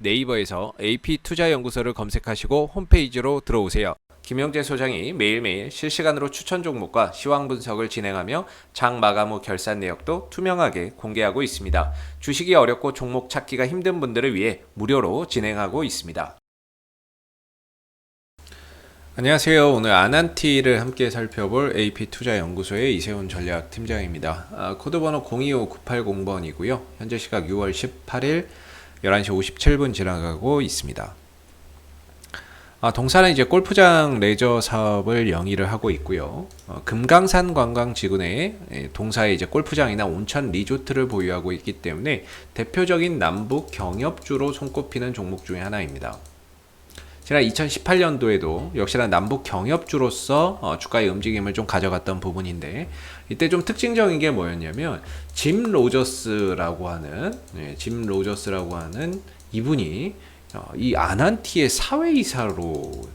네이버에서 AP투자연구소를 검색하시고 홈페이지로 들어오세요. 김영재 소장이 매일매일 실시간으로 추천 종목과 시황 분석을 진행하며 장 마감 후 결산 내역도 투명하게 공개하고 있습니다. 주식이 어렵고 종목 찾기가 힘든 분들을 위해 무료로 진행하고 있습니다. 안녕하세요. 오늘 아난티를 함께 살펴볼 AP투자연구소의 이세훈 전략팀장입니다. 코드번호 025980번이고요. 현재 시각 6월 18일 11시 57분 지나가고 있습니다. 동사는 이제 골프장 레저 사업을 영위를 하고 있고요. 금강산 관광지구 내에 동사의 이제 골프장이나 온천 리조트를 보유하고 있기 때문에 대표적인 남북 경협주로 손꼽히는 종목 중에 하나입니다. 지난 2018년도에도 역시나 남북 경협주로서 주가의 움직임을 좀 가져갔던 부분인데, 이때 좀 특징적인 게 뭐였냐면 짐 로저스라고 하는 이분이 이 아난티의 사회이사로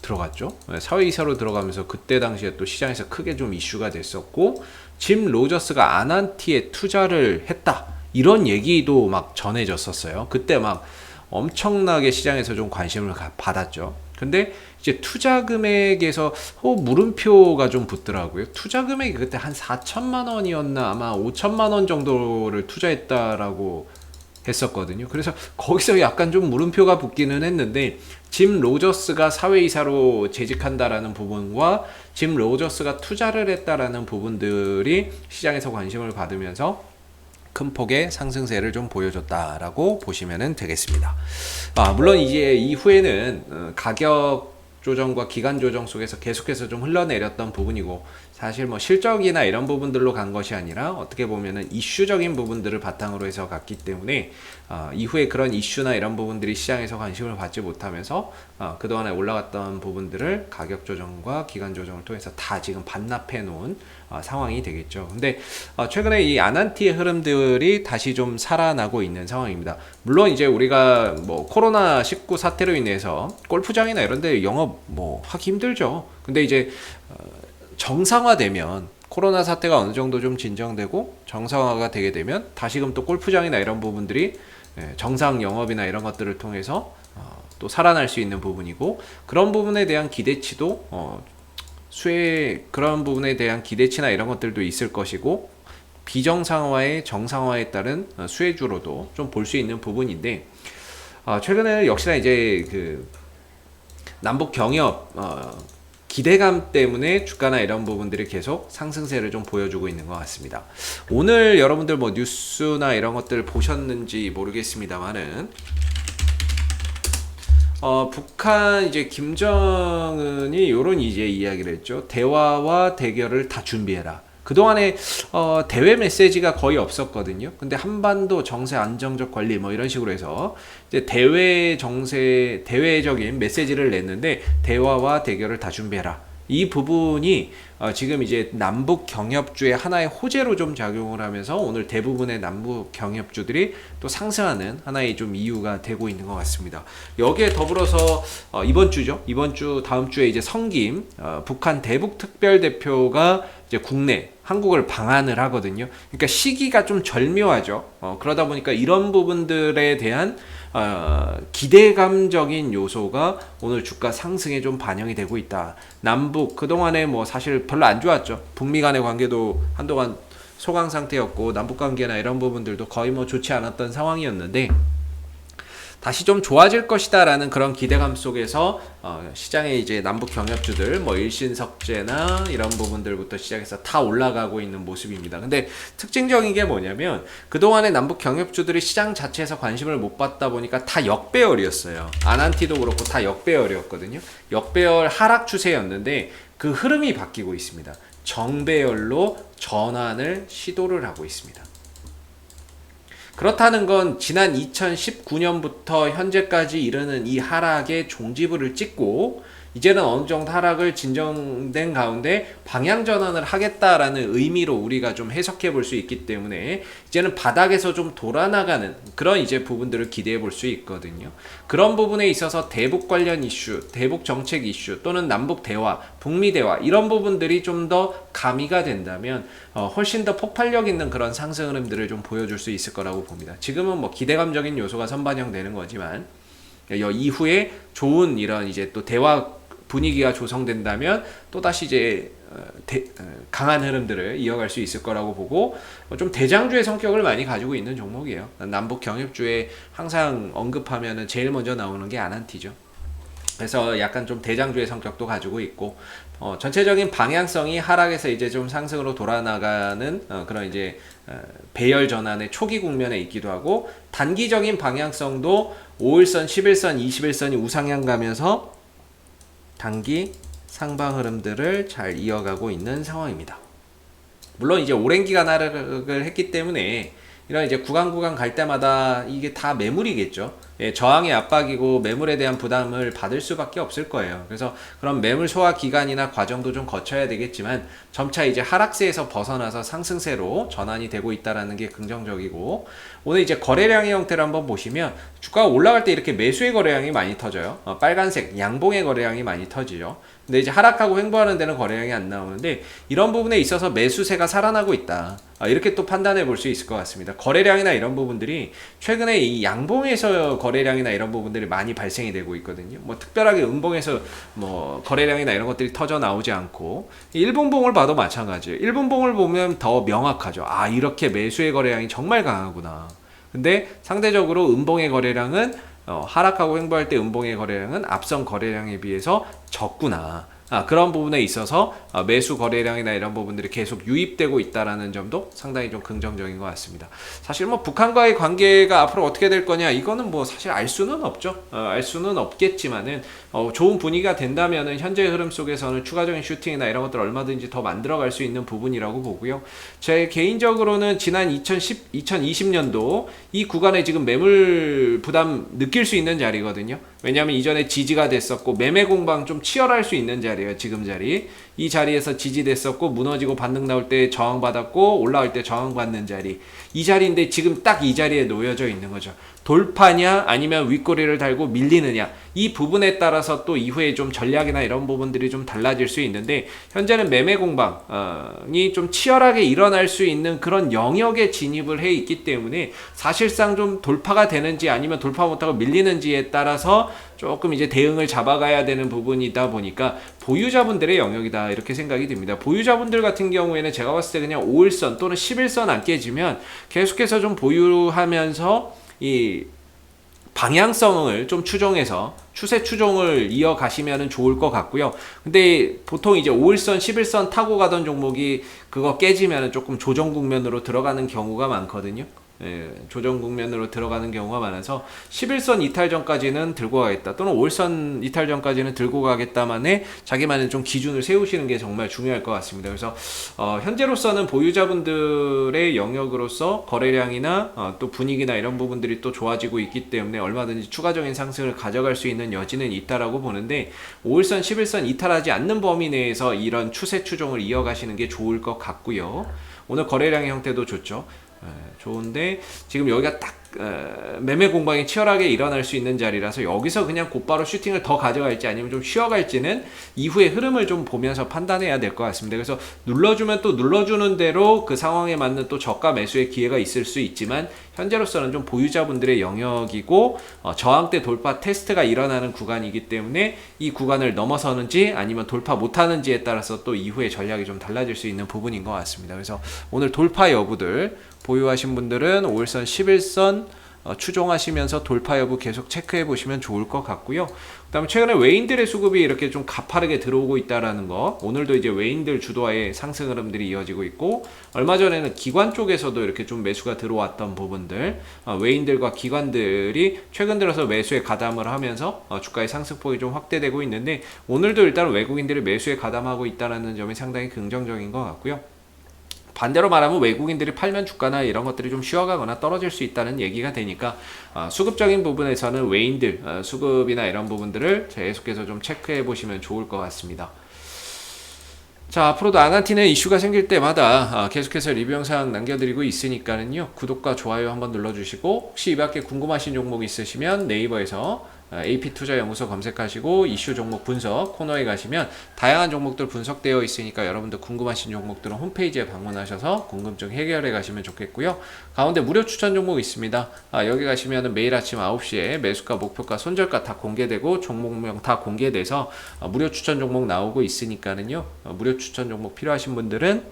들어갔죠. 사회이사로 들어가면서 그때 당시에 또 시장에서 크게 좀 이슈가 됐었고, 짐 로저스가 아난티에 투자를 했다, 이런 얘기도 막 전해졌었어요. 그때 막 엄청나게 시장에서 좀 관심을 받았죠. 근데 이제 투자 금액에서 물음표가 좀 붙더라고요. 투자 금액이 그때 한 4천만 원이었나, 아마 5천만 원 정도를 투자했다라고 했었거든요. 그래서 거기서 약간 좀 물음표가 붙기는 했는데, 짐 로저스가 사회이사로 재직한다라는 부분과 짐 로저스가 투자를 했다라는 부분들이 시장에서 관심을 받으면서 큰 폭의 상승세를 좀 보여줬다라고 보시면 되겠습니다. 물론 이제 이후에는 가격 조정과 기간 조정 속에서 계속해서 좀 흘러내렸던 부분이고, 사실 뭐 실적이나 이런 부분들로 간 것이 아니라 어떻게 보면은 이슈적인 부분들을 바탕으로 해서 갔기 때문에 이후에 그런 이슈나 이런 부분들이 시장에서 관심을 받지 못하면서 그동안에 올라갔던 부분들을 가격 조정과 기간 조정을 통해서 다 지금 반납해 놓은 상황이 되겠죠. 근데 최근에 이 아난티의 흐름들이 다시 좀 살아나고 있는 상황입니다. 물론 이제 우리가 뭐 코로나19 사태로 인해서 골프장이나 이런 데 영업 뭐 하기 힘들죠. 근데 이제 정상화되면, 코로나 사태가 어느 정도 좀 진정되고 정상화가 되게 되면 다시금 또 골프장이나 이런 부분들이 정상 영업이나 이런 것들을 통해서 또 살아날 수 있는 부분이고, 그런 부분에 대한 기대치도 그런 부분에 대한 기대치나 이런 것들도 있을 것이고, 비정상화의 정상화에 따른 수혜주로도 좀 볼 수 있는 부분인데, 최근에 역시나 이제 그 남북 경협 기대감 때문에 주가나 이런 부분들이 계속 상승세를 좀 보여주고 있는 것 같습니다. 오늘 여러분들 뭐 뉴스나 이런 것들 보셨는지 모르겠습니다만은 북한 이제 김정은이 요런 이제 이야기를 했죠. 대화와 대결을 다 준비해라. 그동안에 대외 메시지가 거의 없었거든요. 근데 한반도 정세 안정적 관리 뭐 이런 식으로 해서 이제 대외적인 메시지를 냈는데, 대화와 대결을 다 준비해라. 이 부분이 지금 이제 남북 경협주의 하나의 호재로 좀 작용을 하면서 오늘 대부분의 남북 경협주들이 또 상승하는 하나의 좀 이유가 되고 있는 것 같습니다. 여기에 더불어서 이번 주 다음 주에 이제 성김 북한 대북 특별대표가 이제 국내 한국을 방한을 하거든요. 그러니까 시기가 좀 절묘하죠. 그러다 보니까 이런 부분들에 대한 기대감적인 요소가 오늘 주가 상승에 좀 반영이 되고 있다. 남북 그동안에 뭐 사실 별로 안 좋았죠. 북미 간의 관계도 한동안 소강 상태였고, 남북 관계나 이런 부분들도 거의 뭐 좋지 않았던 상황이었는데, 다시 좀 좋아질 것이다 라는 그런 기대감 속에서 시장에 이제 남북 경협주들 뭐 일신석재나 이런 부분들부터 시작해서 다 올라가고 있는 모습입니다. 근데 특징적인 게 뭐냐면, 그동안에 남북 경협주들이 시장 자체에서 관심을 못 받다 보니까 다 역배열이었어요. 아난티도 그렇고 다 역배열이었거든요. 역배열 하락 추세였는데 그 흐름이 바뀌고 있습니다. 정배열로 전환을 시도를 하고 있습니다. 그렇다는 건 지난 2019년부터 현재까지 이르는 이 하락의 종지부를 찍고 이제는 어느 정도 하락을 진정된 가운데 방향 전환을 하겠다라는 의미로 우리가 좀 해석해 볼 수 있기 때문에 이제는 바닥에서 좀 돌아나가는 그런 이제 부분들을 기대해 볼 수 있거든요. 그런 부분에 있어서 대북 관련 이슈, 대북 정책 이슈 또는 남북 대화, 북미 대화 이런 부분들이 좀 더 가미가 된다면 훨씬 더 폭발력 있는 그런 상승 흐름들을 좀 보여줄 수 있을 거라고 봅니다. 지금은 뭐 기대감적인 요소가 선반영되는 거지만 이후에 좋은 이런 이제 또 대화 분위기가 조성된다면 또다시 이제 강한 흐름들을 이어갈 수 있을 거라고 보고 좀 대장주의 성격을 많이 가지고 있는 종목이에요. 남북 경협주에 항상 언급하면은 제일 먼저 나오는 게 아난티죠. 그래서 약간 좀 대장주의 성격도 가지고 있고 전체적인 방향성이 하락에서 이제 좀 상승으로 돌아나가는 그런 이제 배열 전환의 초기 국면에 있기도 하고 단기적인 방향성도 5일선, 11선, 21선이 우상향 가면서 단기 상방 흐름들을 잘 이어가고 있는 상황입니다. 물론 이제 오랜 기간 하락을 했기 때문에 이런 이제 구간 갈 때마다 이게 다 매물이겠죠. 예, 저항의 압박이고 매물에 대한 부담을 받을 수밖에 없을 거예요. 그래서 그런 매물 소화 기간이나 과정도 좀 거쳐야 되겠지만 점차 이제 하락세에서 벗어나서 상승세로 전환이 되고 있다라는 게 긍정적이고 오늘 이제 거래량의 형태를 한번 보시면 주가가 올라갈 때 이렇게 매수의 거래량이 많이 터져요. 빨간색 양봉의 거래량이 많이 터지죠. 근데 이제 하락하고 횡보하는 데는 거래량이 안 나오는데 이런 부분에 있어서 매수세가 살아나고 있다. 이렇게 또 판단해 볼 수 있을 것 같습니다. 거래량이나 이런 부분들이 최근에 이 양봉에서 거래량이나 이런 부분들이 많이 발생이 되고 있거든요. 뭐 특별하게 음봉에서 뭐 거래량이나 이런 것들이 터져 나오지 않고 일분봉을 봐도 마찬가지예요. 일분봉을 보면 더 명확하죠. 아, 이렇게 매수의 거래량이 정말 강하구나. 근데 상대적으로 음봉의 거래량은 하락하고 횡보할 때 음봉의 거래량은 앞선 거래량에 비해서 적구나. 그런 부분에 있어서 매수 거래량이나 이런 부분들이 계속 유입되고 있다라는 점도 상당히 좀 긍정적인 것 같습니다. 사실 뭐 북한과의 관계가 앞으로 어떻게 될 거냐 이거는 뭐 사실 알 수는 없죠. 알 수는 없겠지만은 좋은 분위기가 된다면은 현재 흐름 속에서는 추가적인 슈팅이나 이런 것들 얼마든지 더 만들어갈 수 있는 부분이라고 보고요. 제 개인적으로는 지난 2020년도 이 구간에 지금 매물 부담 느낄 수 있는 자리거든요. 왜냐하면 이전에 지지가 됐었고 매매 공방 좀 치열할 수 있는 자리예요. 지금 자리. 이 자리에서 지지됐었고 무너지고 반등 나올 때 저항받았고 올라올 때 저항받는 자리. 이 자리인데 지금 딱 이 자리에 놓여져 있는 거죠. 돌파냐 아니면 윗꼬리를 달고 밀리느냐 이 부분에 따라서 또 이후에 좀 전략이나 이런 부분들이 좀 달라질 수 있는데 현재는 매매 공방이 좀 치열하게 일어날 수 있는 그런 영역에 진입을 해 있기 때문에 사실상 좀 돌파가 되는지 아니면 돌파 못하고 밀리는지에 따라서 조금 이제 대응을 잡아가야 되는 부분이다 보니까 보유자분들의 영역이다 이렇게 생각이 듭니다. 보유자분들 같은 경우에는 제가 봤을 때 그냥 5일선 또는 11선 안 깨지면 계속해서 좀 보유하면서 이 방향성을 좀 추종해서 추세 추종을 이어가시면 좋을 것 같고요. 근데 보통 이제 5일선, 11선 타고 가던 종목이 그거 깨지면 조금 조정 국면으로 들어가는 경우가 많거든요. 예, 조정 국면으로 들어가는 경우가 많아서 11선 이탈 전까지는 들고 가겠다 또는 5일선 이탈 전까지는 들고 가겠다만의 자기만의 좀 기준을 세우시는 게 정말 중요할 것 같습니다. 그래서 현재로서는 보유자분들의 영역으로서 거래량이나 또 분위기나 이런 부분들이 또 좋아지고 있기 때문에 얼마든지 추가적인 상승을 가져갈 수 있는 여지는 있다라고 보는데 5일선, 11선 이탈하지 않는 범위 내에서 이런 추세 추종을 이어가시는 게 좋을 것 같고요. 오늘 거래량의 형태도 좋죠. 좋은데 지금 여기가 딱 매매 공방이 치열하게 일어날 수 있는 자리라서 여기서 그냥 곧바로 슈팅을 더 가져갈지 아니면 좀 쉬어갈지는 이후의 흐름을 좀 보면서 판단해야 될 것 같습니다. 그래서 눌러주면 또 눌러주는 대로 그 상황에 맞는 또 저가 매수의 기회가 있을 수 있지만 현재로서는 좀 보유자분들의 영역이고 저항대 돌파 테스트가 일어나는 구간이기 때문에 이 구간을 넘어서는지 아니면 돌파 못하는지에 따라서 또 이후의 전략이 좀 달라질 수 있는 부분인 것 같습니다. 그래서 오늘 돌파 여부들 보유하신 분들은 5일선, 11선 추종하시면서 돌파 여부 계속 체크해 보시면 좋을 것 같고요. 그 다음에 최근에 외인들의 수급이 이렇게 좀 가파르게 들어오고 있다라는 거, 오늘도 이제 외인들 주도하에 상승 흐름들이 이어지고 있고 얼마 전에는 기관 쪽에서도 이렇게 좀 매수가 들어왔던 부분들, 외인들과 기관들이 최근 들어서 매수에 가담을 하면서 주가의 상승폭이 좀 확대되고 있는데 오늘도 일단 외국인들이 매수에 가담하고 있다는 점이 상당히 긍정적인 것 같고요. 반대로 말하면 외국인들이 팔면 주가나 이런 것들이 좀 쉬어가거나 떨어질 수 있다는 얘기가 되니까 수급적인 부분에서는 외인들 수급이나 이런 부분들을 계속해서 좀 체크해 보시면 좋을 것 같습니다. 자, 앞으로도 아난티는 이슈가 생길 때마다 계속해서 리뷰 영상 남겨드리고 있으니까는요, 구독과 좋아요 한번 눌러주시고, 혹시 이 밖에 궁금하신 종목 있으시면 네이버에서 AP투자연구소 검색하시고 이슈 종목 분석 코너에 가시면 다양한 종목들 분석되어 있으니까 여러분들 궁금하신 종목들은 홈페이지에 방문하셔서 궁금증 해결해 가시면 좋겠고요. 가운데 무료 추천 종목 있습니다. 여기 가시면 매일 아침 9시에 매수가, 목표가, 손절가 다 공개되고 종목명 다 공개돼서 무료 추천 종목 나오고 있으니까는요, 무료 추천 종목 필요하신 분들은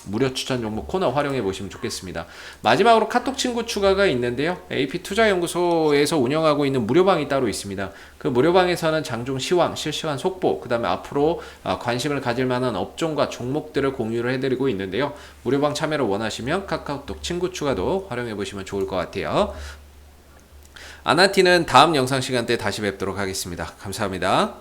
무료 추천 종목 코너 활용해 보시면 좋겠습니다. 마지막으로 카톡 친구 추가가 있는데요. AP투자연구소에서 운영하고 있는 무료방이 따로 있습니다. 그 무료방에서는 장중 시황, 실시간 속보, 그 다음에 앞으로 관심을 가질 만한 업종과 종목들을 공유를 해드리고 있는데요. 무료방 참여를 원하시면 카카오톡 친구 추가도 활용해 보시면 좋을 것 같아요. 아난티는 다음 영상 시간대에 다시 뵙도록 하겠습니다. 감사합니다.